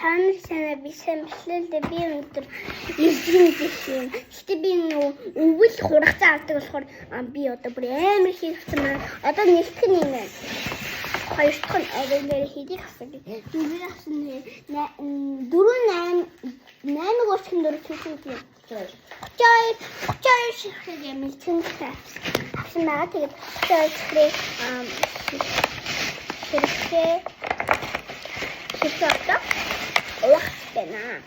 Таны санаа би самшлалдаа би өндөр ирсэн юм. Гэтэ би өвөл хурагцаа авдаг болохоор би одоо бүр амар хийхсэн маань одоо нэгтгэх юм байна. Хоёр дахь нь одоо нэр хийдийг асууж байна. Нүрээ асан 8 Жой шихрэг юм чинь асан байгаа. Тэгээд жой шихрэг шихрэгтэй уухтана.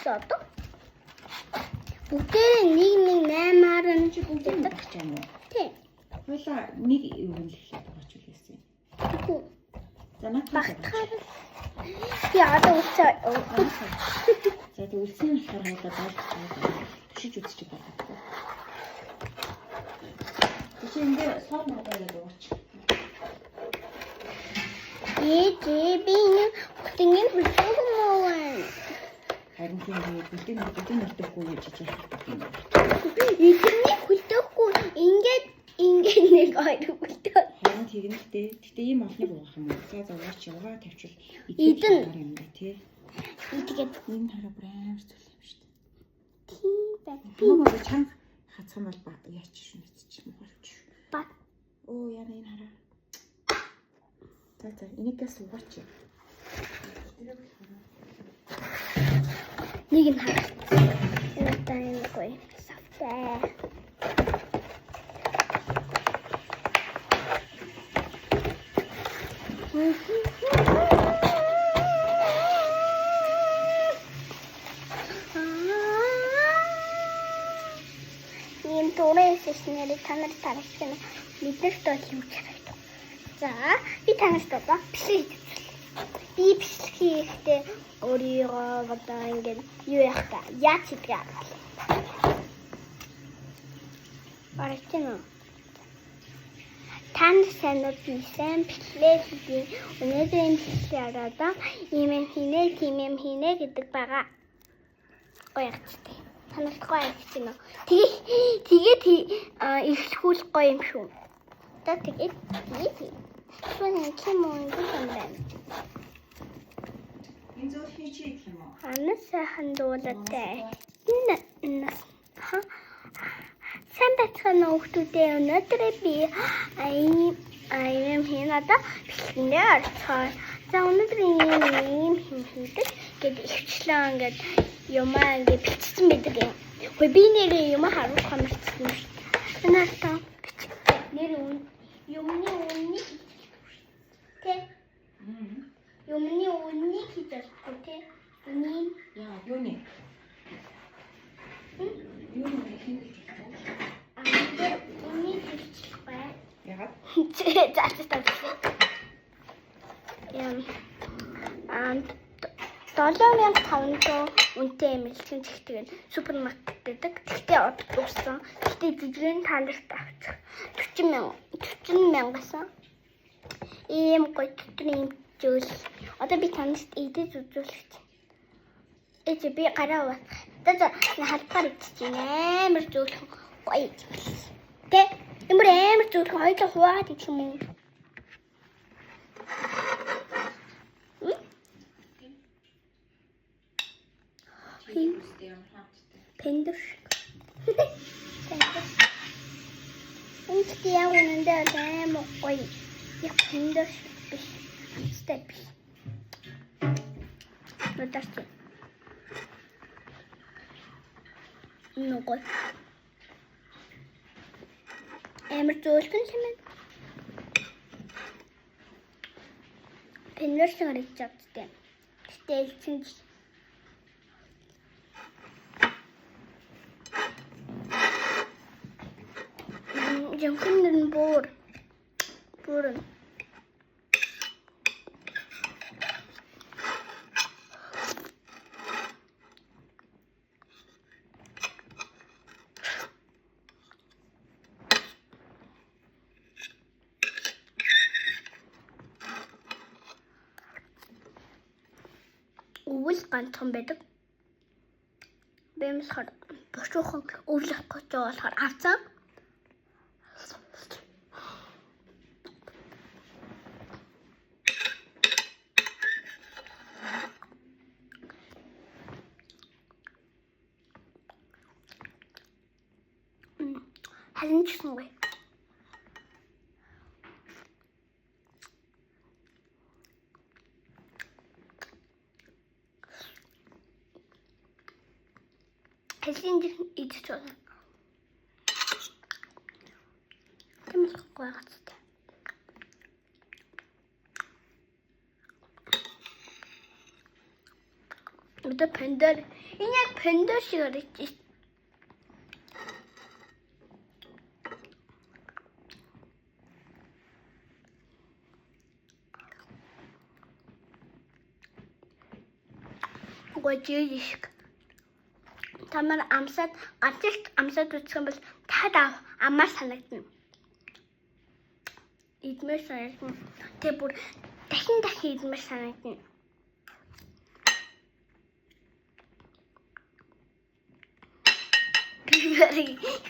Сото. Бүгдээ нэг 8-аар нь чи бүгдээ татчих юм уу? Тийм. Хойлоо нэг өвлөглөж байгаа ч үлээсэн. За багтахаар яагаад үсээ. За тэг үлсэн болохоор надад шиж үзчих байгаа. Чи энэ сор надад өгөөч. Би хөтөнгөний хөлбөмбөг. Харин тийм бүдэн нэртэхгүй гэж яах юм бэ? Эдний хөлтөхгүй ингээд нэг хоёр хөлтөө. Харин тэгнэхтэй. Гэтэ ийм олныг угаах юм уу? За угаач угаа тавьчвал эдгээр юм да тий. Эдгээд энэ хараа бүр амар зүйл юм шүү дээ. Тийм байна. Би нөгөө чанга хацсан бол яач шүү мэдчих юм болч. Ба. Оо яа энэ хараа. За энийгээс угаач. Нэг нь хараа. Энэ тайгүй савтай. Ийм туурайс нэр танаар тарахсан бидэрт бол юу чарах. За би танаас одоо бичлэг хийх. Би бичлэг хийхдээ өөрийгөө одоо ингээд юу яах вэ? Яач идэх юм. Арчна. Тан санаа бисэн бичлэг хийх. Өнөөдөр энэ бичлэг араад ийм юм хийнэ гэдэг байгаа. Гоёгчтэй. Танаас гоёгч юм. Тэгээд ихлхүүл гоё юм шүү. Тэгээд Шүн юм уу юм байна. Энэ зөв хийчих юм уу? Анаа сайхан дуулаатай. Энэ сайн бацхан нөхдүүдээ өнөөдөр би юм хийнада бэлгэндээ орцгоо. За өнөөдөр ийм хийдэг гэдэг ихчлээ ингээд юмаа ингээд бичсэн байдаг юм. Хөөе би нэрээ юм харуулах хамарчсан юм шүү. Энэс та нэр юмны үнний тэ юмны үнний хийдэг тэ үнийн яа юуны үнний хийчих бай. ягаад За 7500 үнэтэй эмэлхэн зэгтгэн супермаркет гэдэг. Тэгтээ од дууссан. Тэгтээ жижигэн танарт авчих. 40 мянгасан. Ийм гоё төтрийн зүйл. Одоо би танарт идэж үзүүлэх. Эцэг би гараа бат. Одоо халбаар идчихээн амар зүйл гоё. Тэ ямар амар зүйл хоёул хуваад идэх юм уу? Пендуш. Энд яг үнэндээ амар гоё. Яг пендуш биш. Амстай биш. Мэдэрч. Нөгөө. Амар зөөлхөн юм. Пендуш гарч чаддээ. Гэтэл чинь Жонхонын бүр өвөл ганцхан байдаг. Бэмс хар бушуухан өвлөх гэж болохоор авцаа. харин ч гэсэн гоё. Хэсгийн идэж байна. Тэмээс гоё гацтай. Одоо пандор. Энэ яг пандор шиг харагдчих. Гojиш. Тамар амсаад ганцлт амсаад үсэх юм бол дахиад амаар санагдана. Идмээр санагдана. Тэг бүр дахин идмээр санагдана.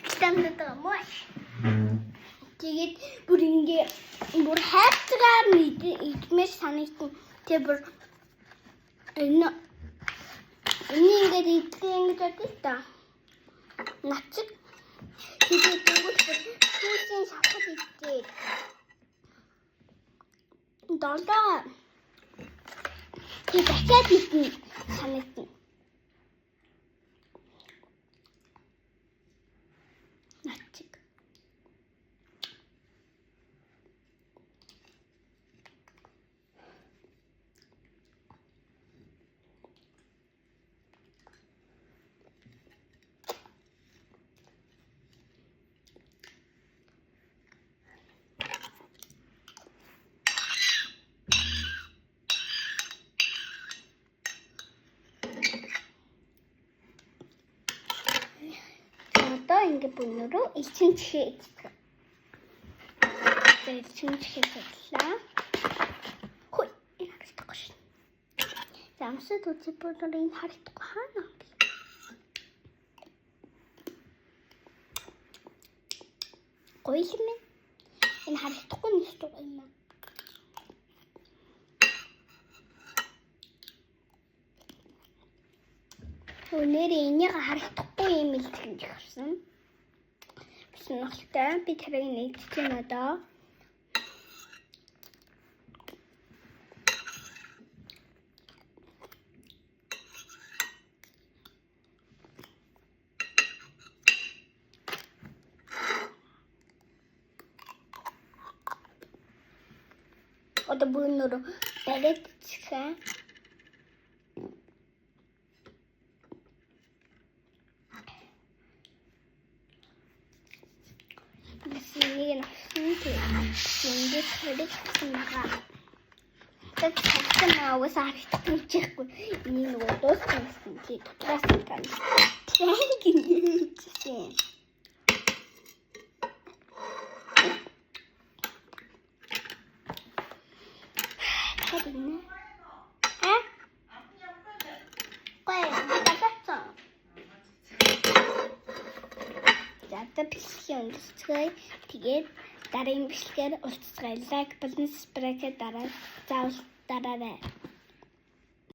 Ихлэмдэг юм уу? Тэгээд бүр ингээ бүр хайрцагаар идмээр санагдана. Тэг бүр энэ ингээд идэх гэж та. Нацэг. Тэгээд тэгвэл сүүлийн шавхад идэх. Долоо. Тэгээд дахиад идэх санагдана. Нацэг. Одоо ингэ бүнөрөө элчин чихээ идэх. Тэгээд элчин чихээ тадлаа. Хөөе, энэ харагдахгүй шин. Замсад үзэх бүнөрөө энэ харагдахгүй хаана. Гоё юм ээ. Энэ харагдахгүй нь шүү дээ юм аа. Өнөр энийг харагдахгүй юм л гэж харсан. Сонирхолтой. Би тэрийг нэгдэж байна одоо. Одоо бүнөр бариад чихээ. Ini ini sedikit semua. Tetap semua sehari itu ini lodos sedikit rasakan. Gini sih. Ini. Kau kita kacau. За бэлтгэн уулзцгаая. Тэгээд дараагийн бэлтгээр уулзцгаая. Лайк болон сабскрайб дараа заавал дараарай.